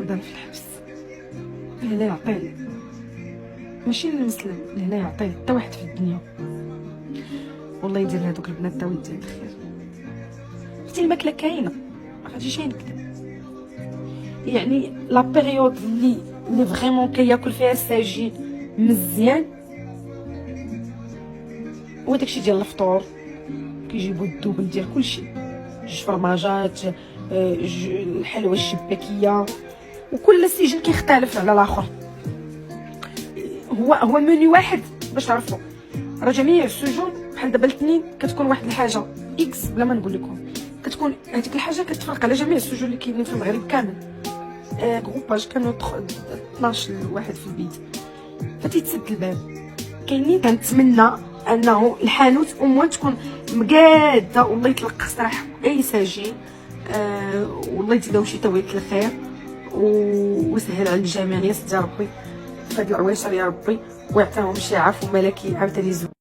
رمضان في الحبس، لا يعطيه، ماشي المسلم لا يعطيه حتى واحد في الدنيا. والله يدير لهذوك البنات تا ويدير الخير. شتي الماكله كاينه، ما غاديش نكذب. يعني لا بيريود اللي فريمون كياكل فيها الساجين مزيان هو داكشي ديال الفطور، كيجيبوا الدوبل ديال كلشي، جوج فرماجات، الحلوى الشباكيه، وكل سجن كيختلف على الاخر. هو منيو واحد باش تعرفوا. راه جميع السجون بحال دابا الاثنين كتكون واحد الحاجه اكس، بلا ما نقول لكم كتكون هذيك الحاجه كتفرق على جميع السجون اللي كاينين في المغرب كامل. جروباج كانوا 12 واحد في البيت، فتيتسد الباب. كاينين كنتمنى انه الحانوت اموال تكون مقاده، والله يطلق سراح اي ساجين، والله يتداو شي تويت الخير ويسهل على الجميع. يا سيدي ربي في هاد العواشر يا ربي، ويعطيهم شي عفو ملكي عاوتاني زوين.